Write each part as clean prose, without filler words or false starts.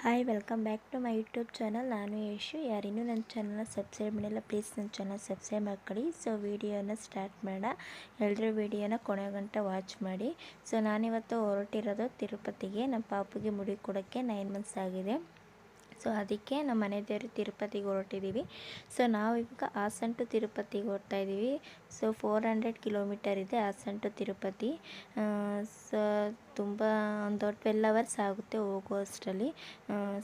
Hi welcome back to my YouTube channel. ನಾನು ಯಶು. ಯಾರಿನ್ನೂ ನನ್ನ ಚಾನಲ್ನ ಸಬ್ಸ್ಕ್ರೈಬ್ ಮಾಡಿಲ್ಲ, ಪ್ಲೀಸ್ ನನ್ನ ಚಾನಲ್ ಸಬ್ಸ್ಕ್ರೈಬ್ ಮಾಡ್ಕೊಳ್ಳಿ. ಸೊ ವಿಡಿಯೋನ ಸ್ಟಾರ್ಟ್ ಮಾಡೋಣ. ಎಲ್ಲರೂ ವಿಡಿಯೋನ ಕೊನೆ ಗಂಟ ವಾಚ್ ಮಾಡಿ. ಸೊ ನಾನಿವತ್ತು ಹೊರಟಿರೋದು ತಿರುಪತಿಗೆ. ನಮ್ಮ ಪಾಪುಗೆ ಮುಡಿ ಕೊಡೋಕ್ಕೆ 9 ಮಂತ್ಸ್ ಆಗಿದೆ. ಸೊ ಅದಕ್ಕೆ ನಮ್ಮ ಮನೆ ದೇವರು ತಿರುಪತಿಗೆ ಹೊರಟಿದ್ದೀವಿ. ಸೊ ನಾವು ಇವಾಗ ಹಾಸನ ಟು ತಿರುಪತಿಗೆ ಹೊರಡ್ತಾಯಿದ್ದೀವಿ. ಸೊ 400 ಕಿಲೋಮೀಟರ್ ಇದೆ ಹಾಸನ ಟು ತಿರುಪತಿ. ಸೊ ತುಂಬ ಒಂದು 12 ಅವರ್ಸ್ ಆಗುತ್ತೆ ಹೋಗೋ ಅಷ್ಟರಲ್ಲಿ.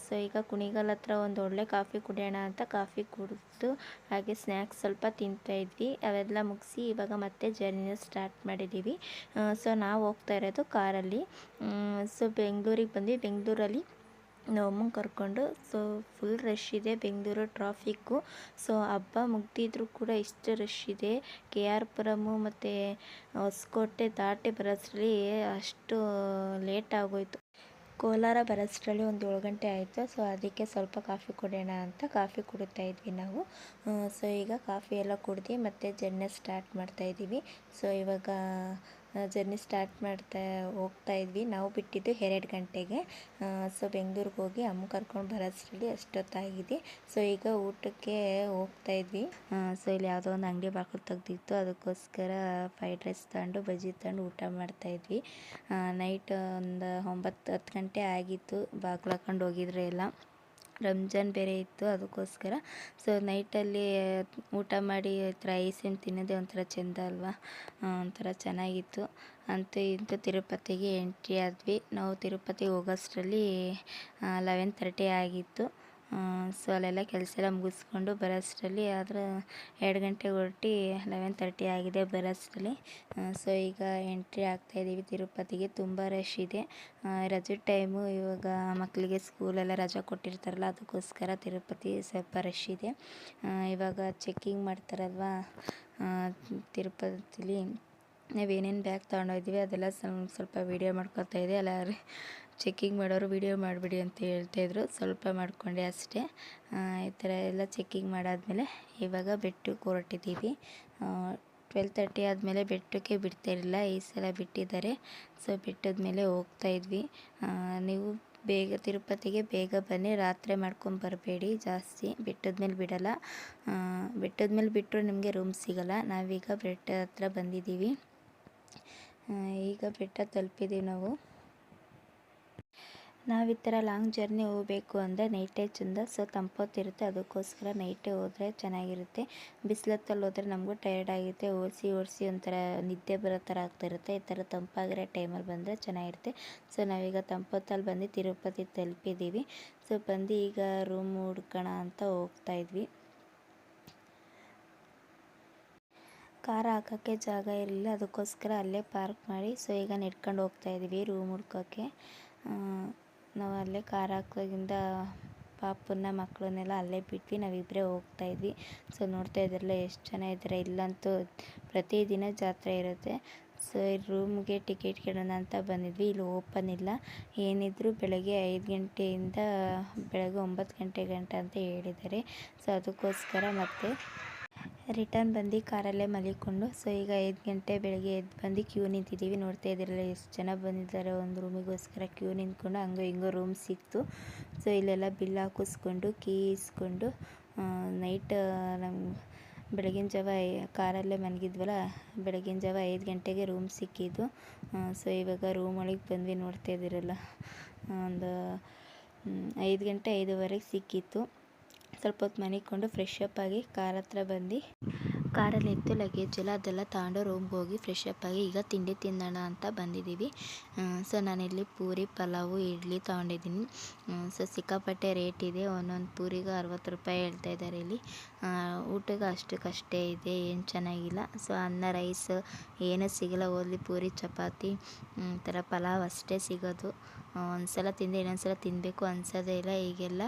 ಸೊ ಈಗ ಕುಣಿಗಲ್ ಹತ್ರ ಒಂದು ಒಳ್ಳೆ ಕಾಫಿ ಕುಡಿಯೋಣ ಅಂತ ಕಾಫಿ ಕುಡಿದು ಹಾಗೆ ಸ್ನ್ಯಾಕ್ಸ್ ಸ್ವಲ್ಪ ತಿಂತಾಯಿದ್ವಿ. ಅವೆಲ್ಲ ಮುಗಿಸಿ ಇವಾಗ ಮತ್ತೆ ಜರ್ನಿನ ಸ್ಟಾರ್ಟ್ ಮಾಡಿದ್ದೀವಿ. ಸೊ ನಾವು ಹೋಗ್ತಾ ಇರೋದು ಕಾರಲ್ಲಿ. ಸೊ ಬೆಂಗಳೂರಿಗೆ ಬಂದ್ವಿ. ಬೆಂಗಳೂರಲ್ಲಿ ನಮ್ಮಮ್ಮನ ಕರ್ಕೊಂಡು. ಸೊ ಫುಲ್ ರಶ್ ಇದೆ ಬೆಂಗಳೂರು ಟ್ರಾಫಿಕ್ಕು. ಸೊ ಹಬ್ಬ ಮುಗ್ದಿದ್ರೂ ಕೂಡ ಇಷ್ಟು ರಶ್ ಇದೆ. ಕೆ ಆರ್ ಪುರಮು ಮತ್ತು ಹೊಸಕೋಟೆ ದಾಟಿ ಬರೋದ್ರಲ್ಲಿ ಅಷ್ಟು ಲೇಟ್ ಆಗೋಯ್ತು. ಕೋಲಾರ ಬರೋಷ್ಟರಲ್ಲಿ ಒಂದು 7 ಗಂಟೆ ಆಯಿತು. ಸೊ ಅದಕ್ಕೆ ಸ್ವಲ್ಪ ಕಾಫಿ ಕುಡಿಯೋಣ ಅಂತ ಕಾಫಿ ಕುಡಿತಾ ಇದ್ವಿ ನಾವು. ಸೊ ಈಗ ಕಾಫಿ ಎಲ್ಲ ಕುಡ್ದು ಮತ್ತೆ ಜರ್ನಿ ಸ್ಟಾರ್ಟ್ ಮಾಡ್ತಾಯಿದ್ದೀವಿ. ಸೊ ಇವಾಗ ಜರ್ನಿ ಸ್ಟಾರ್ಟ್ ಹೋಗ್ತಾ ಇದ್ವಿ. ನಾವು ಬಿಟ್ಟಿದ್ದು 2 ಗಂಟೆಗೆ. ಸೊ ಬೆಂಗಳೂರಿಗೆ ಹೋಗಿ ಅಮ್ಮ ಕರ್ಕೊಂಡು ಬರೋಷ್ಟರಲ್ಲಿ ಅಷ್ಟೊತ್ತಾಗಿದೆ. ಸೊ ಈಗ ಊಟಕ್ಕೆ ಹೋಗ್ತಾ ಇದ್ವಿ. ಸೊ ಇಲ್ಲಿ ಯಾವುದೋ ಒಂದು ಅಂಗಡಿ ಬಾಗಿಲು ತೆಗ್ದಿತ್ತು, ಅದಕ್ಕೋಸ್ಕರ ಫ್ರೈಡ್ ರೈಸ್ ತಗೊಂಡು ಬಜ್ಜಿ ತಗೊಂಡು ಊಟ ಮಾಡ್ತಾಯಿದ್ವಿ. ನೈಟ್ ಒಂದು 9-10 ಗಂಟೆ ಆಗಿತ್ತು. ಬಾಗಿಲು ಹಾಕೊಂಡು ಹೋಗಿದ್ರೆ ಎಲ್ಲ ರಂಜಾನ್ ಬೇರೆ ಇತ್ತು, ಅದಕ್ಕೋಸ್ಕರ. ಸೊ ನೈಟಲ್ಲಿ ಊಟ ಮಾಡಿ ರೈಸನ್ನು ತಿನ್ನೋದೇ ಒಂಥರ ಚೆಂದ ಅಲ್ವಾ, ಒಂಥರ ಚೆನ್ನಾಗಿತ್ತು. ಅಂತೂ ಇಂತೂ ತಿರುಪತಿಗೆ ಎಂಟ್ರಿ ಆದ್ವಿ. ನಾವು ತಿರುಪತಿಗೆ ಹೋಗೋಷ್ಟರಲ್ಲಿ 11:30 ಆಗಿತ್ತು. ಸೊ ಅಲ್ಲೆಲ್ಲ ಕೆಲಸ ಎಲ್ಲ ಮುಗಿಸ್ಕೊಂಡು ಬರೋಷ್ಟರಲ್ಲಿ ಆದ್ರೆ 2 ಗಂಟೆಗೆ ಹೊರಟು 11:30 ಆಗಿದೆ ಬರೋಷ್ಟರಲ್ಲಿ. ಸೊ ಈಗ ಎಂಟ್ರಿ ಆಗ್ತಾಯಿದ್ದೀವಿ ತಿರುಪತಿಗೆ. ತುಂಬ ರಶ್ ಇದೆ. ರಜೆ ಟೈಮು ಇವಾಗ ಮಕ್ಕಳಿಗೆ ಸ್ಕೂಲೆಲ್ಲ ರಜೆ ಕೊಟ್ಟಿರ್ತಾರಲ್ಲ, ಅದಕ್ಕೋಸ್ಕರ ತಿರುಪತಿ ಸ್ವಲ್ಪ ರಶ್ ಇದೆ. ಇವಾಗ ಚೆಕ್ಕಿಂಗ್ ಮಾಡ್ತಾರಲ್ವ ತಿರುಪತಿಲಿ. ನಾವೇನೇನು ಬ್ಯಾಗ್ ತೊಗೊಂಡೋಗಿದ್ವಿ ಅದೆಲ್ಲ ಸ್ವಲ್ಪ ವೀಡಿಯೋ ಮಾಡ್ಕೊತಾ ಇದೆ. ಅಲ್ಲ ಚೆಕ್ಕಿಂಗ್ ಮಾಡೋರು ವೀಡಿಯೋ ಮಾಡಿಬಿಡಿ ಅಂತ ಹೇಳ್ತಾಯಿದ್ರು. ಸ್ವಲ್ಪ ಮಾಡಿಕೊಂಡೆ ಅಷ್ಟೇ. ಈ ಥರ ಎಲ್ಲ ಚೆಕ್ಕಿಂಗ್ ಮಾಡಾದಮೇಲೆ ಇವಾಗ ಬೆಟ್ಟಕ್ಕೆ ಹೊರಟಿದ್ದೀವಿ. 12:30 ಆದಮೇಲೆ ಬೆಟ್ಟಕ್ಕೆ ಬಿಡ್ತಾಯಿರಲಿಲ್ಲ, ಈ ಸಲ ಬಿಟ್ಟಿದ್ದಾರೆ. ಸೊ ಬೆಟ್ಟದ ಮೇಲೆ ಹೋಗ್ತಾಯಿದ್ವಿ. ನೀವು ತಿರುಪತಿಗೆ ಬೇಗ ಬನ್ನಿ, ರಾತ್ರಿ ಮಾಡ್ಕೊಂಡು ಬರಬೇಡಿ ಜಾಸ್ತಿ. ಬೆಟ್ಟದ ಮೇಲೆ ಬಿಡಲ್ಲ. ಬೆಟ್ಟದ ಮೇಲೆ ಬಿಟ್ಟರು ನಿಮಗೆ ರೂಮ್ ಸಿಗೋಲ್ಲ. ನಾವೀಗ ಬೆಟ್ಟ ಹತ್ರ ಬಂದಿದ್ದೀವಿ. ಈಗ ಬೆಟ್ಟ ತಲುಪಿದ್ದೀವಿ ನಾವು. ನಾವು ಈ ಥರ ಲಾಂಗ್ ಜರ್ನಿ ಹೋಗಬೇಕು ಅಂದರೆ ನೈಟೇ ಚೆಂದ. ಸೊ ತಂಪೊತ್ತಿರುತ್ತೆ, ಅದಕ್ಕೋಸ್ಕರ ನೈಟೇ ಹೋದರೆ ಚೆನ್ನಾಗಿರುತ್ತೆ. ಬಿಸಿಲತ್ತಲ್ಲಿ ಹೋದರೆ ನಮಗೂ ಟಯರ್ಡ್ ಆಗುತ್ತೆ. ಓಡಿಸಿ ಒಂಥರ ನಿದ್ದೆ ಬರೋ ಥರ ಆಗ್ತಿರುತ್ತೆ. ಈ ಥರ ತಂಪಾಗಿರೋ ಟೈಮಲ್ಲಿ ಬಂದರೆ ಚೆನ್ನಾಗಿರುತ್ತೆ. ಸೊ ನಾವೀಗ ತಂಪೊತ್ತಲ್ಲಿ ಬಂದು ತಿರುಪತಿ ತಲುಪಿದ್ದೀವಿ. ಸೊ ಬಂದು ಈಗ ರೂಮ್ ಹುಡ್ಕೋಣ ಅಂತ ಹೋಗ್ತಾಯಿದ್ವಿ. ಕಾರ್ ಹಾಕೋಕ್ಕೆ ಜಾಗ ಇರಲಿಲ್ಲ, ಅದಕ್ಕೋಸ್ಕರ ಅಲ್ಲೇ ಪಾರ್ಕ್ ಮಾಡಿ ಸೊ ಈಗ ನೆಡ್ಕೊಂಡು ಹೋಗ್ತಾಯಿದ್ವಿ ರೂಮ್ ಹುಡ್ಕೋಕ್ಕೆ. ನಾವು ಅಲ್ಲೇ ಕಾರ್ ಹಾಕೋದ್ರಿಂದ ಪಾಪನ್ನ ಮಕ್ಕಳನ್ನೆಲ್ಲ ಅಲ್ಲೇ ಬಿಟ್ವಿ. ನಾವಿಬ್ಬರೇ ಹೋಗ್ತಾಯಿದ್ವಿ. ಸೊ ನೋಡ್ತಾ ಇದ್ರಲ್ಲ ಎಷ್ಟು ಜನ ಇದ್ದಾರೆ. ಇಲ್ಲಂತೂ ಪ್ರತಿದಿನ ಜಾತ್ರೆ ಇರುತ್ತೆ. ಸೊ ರೂಮ್ಗೆ ಟಿಕೆಟ್ ಕೇಳೋಣ ಅಂತ ಬಂದಿದ್ವಿ. ಇಲ್ಲಿ ಓಪನ್ ಇಲ್ಲ. ಏನಿದ್ರು ಬೆಳಗ್ಗೆ 5 ಗಂಟೆಯಿಂದ ಬೆಳಗ್ಗೆ 9 ಗಂಟೆ ಅಂತ ಹೇಳಿದ್ದಾರೆ. ಸೊ ಅದಕ್ಕೋಸ್ಕರ ಮತ್ತೆ ರಿಟರ್ನ್ ಬಂದು ಕಾರಲ್ಲೇ ಮಲಿಕೊಂಡು. ಸೊ ಈಗ 5 ಗಂಟೆ ಬೆಳಗ್ಗೆ ಎದ್ದು ಬಂದು ಕ್ಯೂ ನಿಂತಿದ್ದೀವಿ. ನೋಡ್ತಾ ಇದ್ದೀರಲ್ಲ ಎಷ್ಟು ಜನ ಬಂದಿದ್ದಾರೆ ಒಂದು ರೂಮಿಗೋಸ್ಕರ ಕ್ಯೂ ನಿಂತ್ಕೊಂಡು. ಹಂಗೋ ಹಿಂಗೋ ರೂಮ್ ಸಿಕ್ತು. ಸೊ ಇಲ್ಲೆಲ್ಲ ಬಿಲ್ ಹಾಕಿಸ್ಕೊಂಡು ಕೀ ಇಸ್ಕೊಂಡು ನೈಟ್ ಬೆಳಗಿನ ಜಾವ ಕಾರಲ್ಲೇ ಮಲಗಿದ್ವಲ್ಲ, ಬೆಳಗಿನ ಜಾವ 5 ಗಂಟೆಗೆ ರೂಮ್ ಸಿಕ್ಕಿದ್ದು. ಸೊ ಇವಾಗ ರೂಮ್ ಒಳಗೆ ಬಂದ್ವಿ. ನೋಡ್ತಾ ಇದ್ದೀರಲ್ಲ ಒಂದು 5 ಗಂಟೆ 5:15 ಸಿಕ್ಕಿತ್ತು. ಸ್ವಲ್ಪ ಹೊತ್ತು ಮನಿಕೊಂಡು ಫ್ರೆಶ್ ಅಪ್ ಆಗಿ ಕಾರ್ ಹತ್ರ ಬಂದು ಕಾರಲ್ಲಿ ಇತ್ತು ಲಗೇಜ್ ಎಲ್ಲ, ಅದೆಲ್ಲ ತಗೊಂಡು ರೂಮ್ಗೆ ಹೋಗಿ ಫ್ರೆಶ್ ಅಪ್ ಆಗಿ ಈಗ ತಿಂಡಿ ತಿನ್ನೋಣ ಅಂತ ಬಂದಿದ್ದೀವಿ. ಸೊ ನಾನಿಲ್ಲಿ ಪೂರಿ ಪಲಾವು ಇಡ್ಲಿ ತೊಗೊಂಡಿದ್ದೀನಿ. ಸೊ ಸಿಕ್ಕಾಪಟ್ಟೆ ರೇಟ್ ಇದೆ. ಒಂದೊಂದು ಪೂರಿಗೆ 60 ರೂಪಾಯಿ ಹೇಳ್ತಾ ಇದ್ದಾರೆ ಇಲ್ಲಿ. ಊಟಕ್ಕೆ ಅಷ್ಟಕ್ಕಷ್ಟೇ ಇದೆ, ಏನು ಚೆನ್ನಾಗಿಲ್ಲ. ಸೊ ಅನ್ನ ರೈಸ್ ಏನೂ ಸಿಗೋಲ್ಲ. ಓನ್ಲಿ ಪೂರಿ ಚಪಾತಿ ಥರ ಪಲಾವ್ ಅಷ್ಟೇ ಸಿಗೋದು. ಒಂದು ಸಲ ತಿಂದು ಇನ್ನೊಂದು ಸಲ ತಿನ್ನಬೇಕು ಅನ್ಸೋದೇ ಇಲ್ಲ. ಈಗೆಲ್ಲ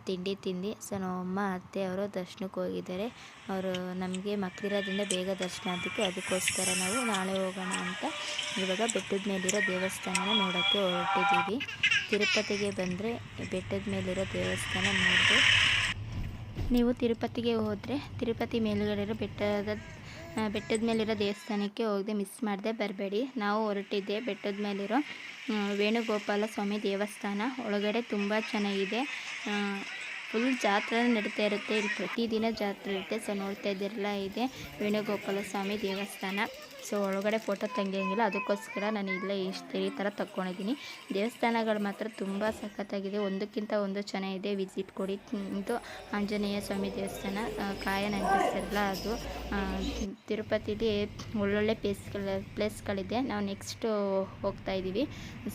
ತಿಂಡಿ ತಿಂದು ಸೊ ನಮ್ಮಮ್ಮ ಅತ್ತೆ ಅವರು ದರ್ಶನಕ್ಕೆ ಹೋಗಿದ್ದಾರೆ. ಅವರು ನಮಗೆ ಮಕ್ಕಳಿರೋದ್ರಿಂದ ಬೇಗ ದರ್ಶನ ಅದಕ್ಕೋಸ್ಕರ ನಾವು ನಾಳೆ ಹೋಗೋಣ ಅಂತ ಇವಾಗ ಬೆಟ್ಟದ ಮೇಲಿರೋ ದೇವಸ್ಥಾನನ ನೋಡೋಕ್ಕೆ ಹೊರಟಿದ್ದೀವಿ. ತಿರುಪತಿಗೆ ಬಂದರೆ ಬೆಟ್ಟದ ಮೇಲಿರೋ ದೇವಸ್ಥಾನ ನೋಡಿದೆ. ನೀವು ತಿರುಪತಿಗೆ ಹೋದರೆ ತಿರುಪತಿ ಮೇಲುಗಡೆ ಇರೋ ಬೆಟ್ಟದ ಮೇಲಿರೋ ದೇವಸ್ಥಾನಕ್ಕೆ ಹೋಗದೆ ಮಿಸ್ ಮಾಡದೆ ಬರಬೇಡಿ. ನಾವು ಹೊರಟಿದ್ದೆ ಬೆಟ್ಟದ ಮೇಲಿರೋ ವೇಣುಗೋಪಾಲ ಸ್ವಾಮಿ ದೇವಸ್ಥಾನ. ಒಳಗಡೆ ತುಂಬ ಚೆನ್ನಾಗಿದೆ. ಫುಲ್ ಜಾತ್ರೆ ನಡೀತಾ ಇರುತ್ತೆ. ಇಲ್ಲಿ ಪ್ರತಿದಿನ ಜಾತ್ರೆ ಇರುತ್ತೆ. ಸೊ ನೋಡ್ತಾ ಇದ್ದಿರಲ್ಲ, ಇದೆ ವೇಣುಗೋಪಾಲ ಸ್ವಾಮಿ ದೇವಸ್ಥಾನ. ಸೊ ಒಳಗಡೆ ಫೋಟೋ ತೆಗಿಯೋಂಗಿಲ್ಲ, ಅದಕ್ಕೋಸ್ಕರ ನಾನು ಇಲ್ಲೇ ಈ ಥರ ತಕ್ಕೊಂಡಿದ್ದೀನಿ. ದೇವಸ್ಥಾನಗಳು ಮಾತ್ರ ತುಂಬ ಸಖತ್ತಾಗಿದೆ, ಒಂದಕ್ಕಿಂತ ಒಂದು ಚೆನ್ನಾಗಿದೆ. ವಿಸಿಟ್ ಕೊಡಿ. ಇದು ಆಂಜನೇಯ ಸ್ವಾಮಿ ದೇವಸ್ಥಾನ, ಕಾಯನ ಅನಿಸ್ತಿರಲ್ಲ ಅದು. ತಿರುಪತಿಲಿ ಒಳ್ಳೊಳ್ಳೆ ಪ್ಲೇಸ್ಗಳಿದೆ. ನಾವು ನೆಕ್ಸ್ಟು ಹೋಗ್ತಾ ಇದ್ದೀವಿ.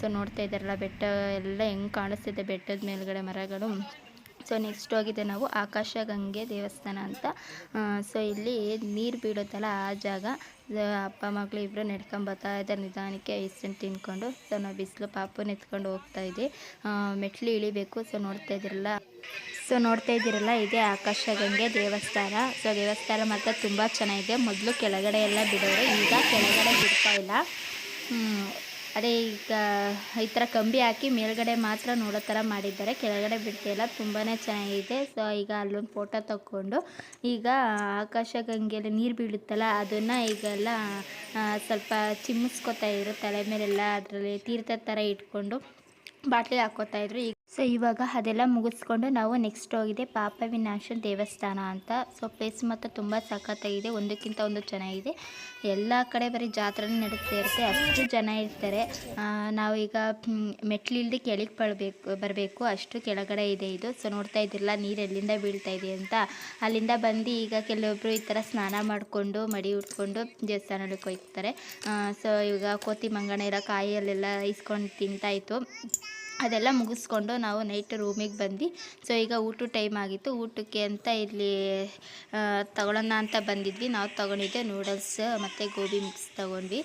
ಸೊ ನೋಡ್ತಾ ಇದ್ದಾರಲ್ಲ, ಬೆಟ್ಟ ಎಲ್ಲ ಹೆಂಗೆ ಕಾಣಿಸ್ತಿದೆ, ಬೆಟ್ಟದ ಮೇಲ್ಗಡೆ ಮರಗಳು. ಸೊ ನೆಕ್ಸ್ಟ್ ಹೋಗಿದೆ ನಾವು ಆಕಾಶಗಂಗೆ ದೇವಸ್ಥಾನ ಅಂತ. ಸೊ ಇಲ್ಲಿ ನೀರು ಬೀಳುತ್ತಲ್ಲ ಆ ಜಾಗ. ಅಪ್ಪ ಮಗಳು ಇಬ್ಬರು ನಡ್ಕೊಂಬರ್ತಾ ಇದ್ದಾರೆ ನಿಧಾನಕ್ಕೆ, ಐಸ್ಕ್ರೀಮ್ ತಿನ್ಕೊಂಡು. ಸೊ ನಾವು ಬಿಸಿಲು ಪಾಪನ ಎತ್ಕೊಂಡು ಹೋಗ್ತಾ ಇದ್ವಿ. ಮೆಟ್ಲು ಇಳಿಬೇಕು. ಸೊ ನೋಡ್ತಾ ಇದ್ದೀರಲ್ಲ ಇದೇ ಆಕಾಶಗಂಗೆ ದೇವಸ್ಥಾನ. ಸೊ ದೇವಸ್ಥಾನ ಮಾತ್ರ ತುಂಬ ಚೆನ್ನಾಗಿದೆ. ಮೊದಲು ಕೆಳಗಡೆ ಎಲ್ಲ ಬಿಡೋರು, ಈಗ ಕೆಳಗಡೆ ಬಿಡ್ತಾ ಇಲ್ಲ. ಅದೇ ಈಗ ಈ ಥರ ಕಂಬಿ ಹಾಕಿ ಮೇಲ್ಗಡೆ ಮಾತ್ರ ನೋಡೋ ಥರ ಮಾಡಿದ್ದಾರೆ, ಕೆಳಗಡೆ ಬಿಡ್ತಿಲ್ಲ. ತುಂಬಾ ಚೆನ್ನಾಗಿದೆ. ಸೊ ಈಗ ಅಲ್ಲೊಂದು ಫೋಟೋ ತಗೊಂಡು ಈಗ ಆಕಾಶಗಂಗೆಯಲ್ಲಿ ನೀರು ಬೀಳುತ್ತಲ್ಲ ಅದನ್ನು ಈಗೆಲ್ಲ ಸ್ವಲ್ಪ ಚಿಮ್ಮಿಸ್ಕೊತಾ ಇದ್ರು ತಲೆ ಮೇಲೆಲ್ಲ. ಅದರಲ್ಲಿ ತೀರ್ಥದ ಥರ ಇಟ್ಕೊಂಡು ಬಾಟ್ಲಿ ಹಾಕ್ಕೋತಾಯಿದ್ರು. ಈಗ ಸೊ ಇವಾಗ ಅದೆಲ್ಲ ಮುಗಿಸ್ಕೊಂಡು ನಾವು ನೆಕ್ಸ್ಟ್ ಹೋಗಿದೆ ಪಾಪ ವಿನಾಶ ದೇವಸ್ಥಾನ ಅಂತ. ಸೊ ಪ್ಲೇಸ್ ಮಾತ್ರ ತುಂಬ ಸಖತ್ತಾಗಿದೆ, ಒಂದಕ್ಕಿಂತ ಒಂದು ಚೆನ್ನಾಗಿದೆ. ಎಲ್ಲ ಕಡೆ ಬರೀ ಜಾತ್ರೆ ನಡೀತಾ ಇರುತ್ತೆ, ಅಷ್ಟು ಜನ ಇರ್ತಾರೆ. ನಾವೀಗ ಮೆಟ್ಲಿಲ್ದೆ ಕೆಳಗೆ ಬರಬೇಕು, ಅಷ್ಟು ಕೆಳಗಡೆ ಇದೆ ಇದು. ಸೊ ನೋಡ್ತಾ ಇದ್ದಿರಲ್ಲ ನೀರು ಎಲ್ಲಿಂದ ಬೀಳ್ತಾ ಇದೆ ಅಂತ. ಅಲ್ಲಿಂದ ಬಂದು ಈಗ ಕೆಲವೊಬ್ಬರು ಈ ಥರ ಸ್ನಾನ ಮಾಡಿಕೊಂಡು ಮಡಿ ಉಟ್ಕೊಂಡು ದೇವಸ್ಥಾನಕ್ಕೆ ಹೋಗ್ತಾರೆ. ಸೊ ಇವಾಗ ಕೋತಿ ಮಂಗನ ಇರೋ ಕಾಯಲ್ಲೆಲ್ಲ ಇಸ್ಕೊಂಡು ತಿಂತಾಯಿತ್ತು. ಅದೆಲ್ಲ ಮುಗಿಸ್ಕೊಂಡು ನಾವು ನೈಟ್ ರೂಮಿಗೆ ಬಂದು, ಸೊ ಈಗ ಊಟದ ಟೈಮ್ ಆಗಿತ್ತು. ಊಟಕ್ಕೆ ಅಂತ ಇಲ್ಲಿ ತಗೊಳ್ಳೋಣ ಅಂತ ಬಂದಿದ್ವಿ. ನಾವು ತೊಗೊಂಡಿದ್ದೆ ನೂಡಲ್ಸ್ ಮತ್ತು ಗೋಬಿ ಮಿಕ್ಸ್ ತೊಗೊಂಡ್ವಿ.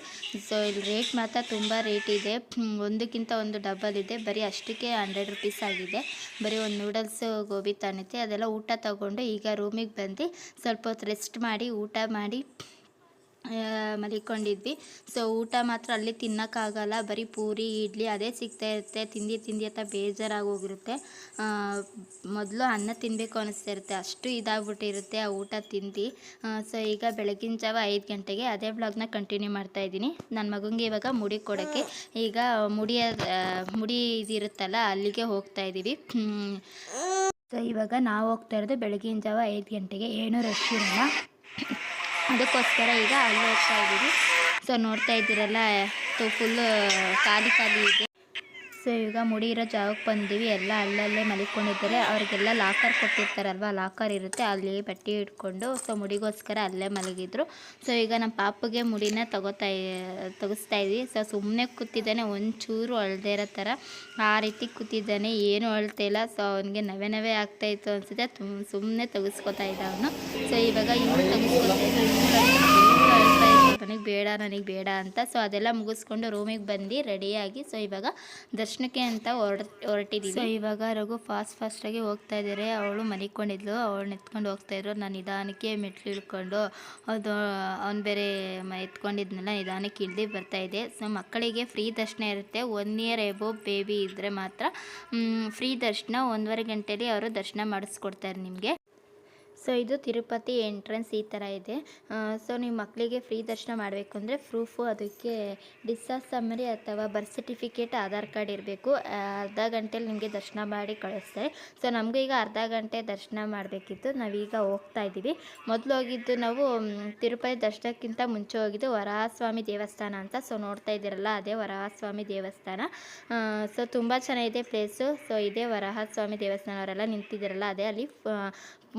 ಸೊ ಇಲ್ಲಿ ರೇಟ್ ಮಾತ್ರ ತುಂಬ ರೇಟ್ ಇದೆ, ಒಂದಕ್ಕಿಂತ ಒಂದು ಡಬಲ್ ಇದೆ. ಬರೀ ಅಷ್ಟಕ್ಕೆ 100 ರೂಪೀಸ್ ಆಗಿದೆ. ಬರೀ ಒಂದು ನೂಡಲ್ಸ್ ಗೋಬಿ ತಂದಿದ್ದೆ. ಅದೆಲ್ಲ ಊಟ ತೊಗೊಂಡು ಈಗ ರೂಮಿಗೆ ಬಂದು ಸ್ವಲ್ಪ ಹೊತ್ತು ರೆಸ್ಟ್ ಮಾಡಿ ಊಟ ಮಾಡಿ ಮಲಿಕೊಂಡಿದ್ವಿ. ಸೊ ಊಟ ಮಾತ್ರ ಅಲ್ಲಿ ತಿನ್ನೋಕ್ಕಾಗಲ್ಲ, ಬರೀ ಪೂರಿ ಇಡ್ಲಿ ಅದೇ ಸಿಗ್ತಾ ಇರುತ್ತೆ. ತಿಂದು ಅಂತ ಬೇಜಾರಾಗಿ ಹೋಗಿರುತ್ತೆ. ಮೊದಲು ಅನ್ನ ತಿನ್ನಬೇಕು ಅನ್ನಿಸ್ತಾ ಇರುತ್ತೆ, ಅಷ್ಟು ಇದಾಗ್ಬಿಟ್ಟಿರುತ್ತೆ ಆ ಊಟ ತಿಂದು. ಸೊ ಈಗ ಬೆಳಗಿನ ಜಾವ 5 ಗಂಟೆಗೆ ಅದೇ ಬ್ಲಾಗ್ನ ಕಂಟಿನ್ಯೂ ಮಾಡ್ತಾಯಿದ್ದೀನಿ. ನನ್ನ ಮಗನಿಗೆ ಇವಾಗ ಮುಡಿ ಕೊಡೋಕ್ಕೆ ಈಗ ಮುಡಿ ಇದಿರುತ್ತಲ್ಲ ಅಲ್ಲಿಗೆ ಹೋಗ್ತಾ ಇದ್ದೀವಿ. ಸೊ ಇವಾಗ ನಾವು ಹೋಗ್ತಾ ಇರೋದು ಬೆಳಗಿನ ಜಾವ 5 ಗಂಟೆಗೆ, ಏನೂ ರಶ್ ಇರಲ್ಲ, ಅದಕ್ಕೋಸ್ಕರ ಈಗ ಅಲ್ಲಿ ಹೋಗ್ತಾ ಇದ್ದೀವಿ. ಸೊ ನೋಡ್ತಾ ಇದ್ದೀರಲ್ಲ ಫುಲ್ಲು ಖಾಲಿ ಇದೆ. ಸೊ ಈಗ ಮುಡಿ ಇರೋ ಜಾಗಕ್ಕೆ ಬಂದೀವಿ. ಎಲ್ಲ ಅಲ್ಲಲ್ಲೇ ಮಲಿಕೊಂಡಿದ್ದಾರೆ. ಅವ್ರಿಗೆಲ್ಲ ಲಾಕರ್ ಕೊಟ್ಟಿರ್ತಾರಲ್ವ, ಲಾಕರ್ ಇರುತ್ತೆ, ಅಲ್ಲಿ ಬಟ್ಟೆ ಇಟ್ಕೊಂಡು ಸೊ ಮುಡಿಗೋಸ್ಕರ ಅಲ್ಲೇ ಮಲಗಿದ್ರು. ಸೊ ಈಗ ನಮ್ಮ ಪಾಪಗೆ ಮುಡಿನ ತೆಗಿಸ್ತಾ ಇದ್ವಿ. ಸೊ ಸುಮ್ಮನೆ ಕೂತಿದ್ದಾನೆ, ಒಂಚೂರು ಅಳ್ದೇ ಇರೋ ಥರ ಆ ರೀತಿ ಕೂತಿದ್ದಾನೆ, ಏನೂ ಅಳ್ತಾ ಇಲ್ಲ. ಸೊ ಅವನಿಗೆ ನವೆ ಆಗ್ತಾಯಿತ್ತು ಅನಿಸುತ್ತೆ, ಸುಮ್ಮನೆ ತೆಗಿಸ್ಕೊತಾ ಇದ್ದ ಅವನು. ಸೊ ಇವಾಗ ಇವ್ರು ತೆಗಿಸ್ಕೊತಾ ಇದ್ರು, ನನಗೆ ಬೇಡ ಅಂತ. ಸೊ ಅದೆಲ್ಲ ಮುಗಿಸ್ಕೊಂಡು ರೂಮಿಗೆ ಬಂದು ರೆಡಿಯಾಗಿ ಸೊ ಇವಾಗ ದರ್ಶನಕ್ಕೆ ಅಂತ ಹೊರಟಿದ್ದೀವಿ. ಸೊ ಇವಾಗ ರಘು ಫಾಸ್ಟಾಗಿ ಹೋಗ್ತಾ ಇದ್ದಾರೆ. ಅವಳು ಮಲಿಕೊಂಡಿದ್ಲು, ಅವಳನ್ನ ಎತ್ಕೊಂಡು ಹೋಗ್ತಾಯಿದ್ರು. ನಾನು ನಿಧಾನಕ್ಕೆ ಮೆಟ್ಲು ಇಳ್ಕೊಂಡು ಅದು ಅವ್ನು ಬೇರೆ ಎತ್ಕೊಂಡಿದ್ನೆಲ್ಲ ನಿಧಾನಕ್ಕೆ ಇಳ್ದು ಬರ್ತಾಯಿದ್ದೆ. ಸೊ ಮಕ್ಕಳಿಗೆ ಫ್ರೀ ದರ್ಶನ ಇರುತ್ತೆ. 1 ಇಯರ್ ಎಬೋವ್ ಬೇಬಿ ಇದ್ದರೆ ಮಾತ್ರ ಫ್ರೀ ದರ್ಶನ. 1.5 ಗಂಟೆಯಲ್ಲಿ ಅವರು ದರ್ಶನ ಮಾಡಿಸ್ಕೊಡ್ತಾರೆ ನಿಮಗೆ. ಸೊ ಇದು ತಿರುಪತಿ ಎಂಟ್ರೆನ್ಸ್ ಈ ಥರ ಇದೆ. ಸೊ ನೀವು ಮಕ್ಕಳಿಗೆ ಫ್ರೀ ದರ್ಶನ ಮಾಡಬೇಕು ಅಂದರೆ ಪ್ರೂಫು, ಅದಕ್ಕೆ ಡಿಸ್ಚಾರ್ಜ್ ಸಮ್ಮರಿ ಅಥವಾ ಬರ್ತ್ ಸರ್ಟಿಫಿಕೇಟ್, ಆಧಾರ್ ಕಾರ್ಡ್ ಇರಬೇಕು. ಅರ್ಧ ಗಂಟೆಲಿ ನಿಮಗೆ ದರ್ಶನ ಮಾಡಿ ಕಳಿಸ್ತಾರೆ. ಸೊ ನಮಗೂ ಈಗ ಅರ್ಧ ಗಂಟೆ ದರ್ಶನ ಮಾಡಬೇಕಿತ್ತು, ನಾವೀಗ ಹೋಗ್ತಾ ಇದ್ದೀವಿ. ಮೊದಲು ಹೋಗಿದ್ದು ನಾವು ತಿರುಪತಿ ದರ್ಶನಕ್ಕಿಂತ ಮುಂಚೆ ಹೋಗಿದ್ದು ವರಹಸ್ವಾಮಿ ದೇವಸ್ಥಾನ ಅಂತ. ಸೊ ನೋಡ್ತಾ ಇದ್ದೀರಲ್ಲ ಅದೇ ವರಹಸ್ವಾಮಿ ದೇವಸ್ಥಾನ. ಸೊ ತುಂಬ ಚೆನ್ನಾಗಿದೆ ಪ್ಲೇಸು. ಸೊ ಇದೇ ವರಹಸ್ವಾಮಿ ದೇವಸ್ಥಾನ. ಅವರೆಲ್ಲ ನಿಂತಿದ್ದೀರಲ್ಲ ಅದೇ, ಅಲ್ಲಿ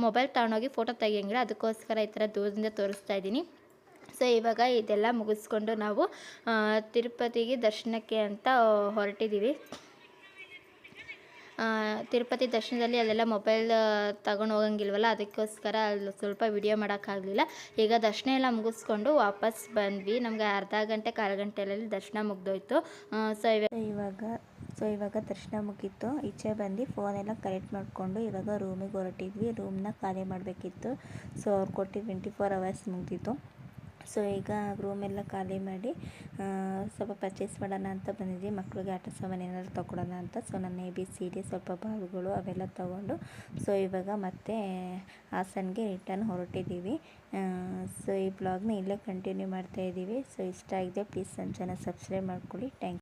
ಮೊಬೈಲ್ ತಗೊಂಡೋಗಿ ಫೋಟೋ ತೆಗಿಯಂಗಿಲ್ಲ, ಅದಕ್ಕೋಸ್ಕರ ಈ ಥರ ದೂರದಿಂದ ತೋರಿಸ್ತಾ ಇದ್ದೀನಿ. ಸೊ ಇವಾಗ ಇದೆಲ್ಲ ಮುಗಿಸ್ಕೊಂಡು ನಾವು ತಿರುಪತಿಗೆ ದರ್ಶನಕ್ಕೆ ಅಂತ ಹೊರಟಿದ್ದೀವಿ. ತಿರುಪತಿ ದರ್ಶನದಲ್ಲಿ ಅಲ್ಲೆಲ್ಲ ಮೊಬೈಲ್ ತಗೊಂಡು ಹೋಗಂಗಿಲ್ವಲ್ಲ, ಅದಕ್ಕೋಸ್ಕರ ಅಲ್ಲಿ ಸ್ವಲ್ಪ ವಿಡಿಯೋ ಮಾಡೋಕ್ಕಾಗಲಿಲ್ಲ. ಈಗ ದರ್ಶನ ಎಲ್ಲ ಮುಗಿಸ್ಕೊಂಡು ವಾಪಸ್ ಬಂದ್ವಿ. ನಮಗೆ ಅರ್ಧ ಗಂಟೆ ಕಾಲು ಗಂಟೆಯಲ್ಲಿ ದರ್ಶನ ಮುಗ್ದೋಯ್ತು. ಸೊ ಇವಾಗ ದರ್ಶನ ಮುಗೀತು. ಈಚೆ ಬಂದು ಫೋನೆಲ್ಲ ಕಲೆಕ್ಟ್ ಮಾಡಿಕೊಂಡು ಇವಾಗ ರೂಮಿಗೆ ಹೊರಟಿದ್ವಿ. ರೂಮ್ನ ಖಾಲಿ ಮಾಡಬೇಕಿತ್ತು. ಸೊ ಅವ್ರು ಕೊಟ್ಟು 24 hours ಮುಗ್ದಿತ್ತು. ಸೊ ಈಗ ರೂಮೆಲ್ಲ ಖಾಲಿ ಮಾಡಿ ಸ್ವಲ್ಪ ಪರ್ಚೇಸ್ ಮಾಡೋಣ ಅಂತ ಬಂದಿದ್ವಿ. ಮಕ್ಕಳಿಗೆ ಆಟ ಸಾಮಾನು ಏನಾದ್ರು ತೊಗೊಳೋಣ ಅಂತ. ಸೊ ನನ್ನ ABCD ಸ್ವಲ್ಪ ಬಾಲ್ಗಳು ಅವೆಲ್ಲ ತೊಗೊಂಡು ಸೊ ಇವಾಗ ಮತ್ತೆ ಹಾಸನ್ಗೆ ರಿಟರ್ನ್ ಹೊರಟಿದ್ದೀವಿ. ಸೊ ಈ ಬ್ಲಾಗ್ನ ಇಲ್ಲೇ ಕಂಟಿನ್ಯೂ ಮಾಡ್ತಾಯಿದ್ದೀವಿ. ಸೊ ಇಷ್ಟ ಆಗಿದೆ ಪ್ಲೀಸ್ ನನ್ನ ಚಾನಲ್ ಸಬ್ಸ್ಕ್ರೈಬ್ ಮಾಡ್ಕೊಳ್ಳಿ. Thank you.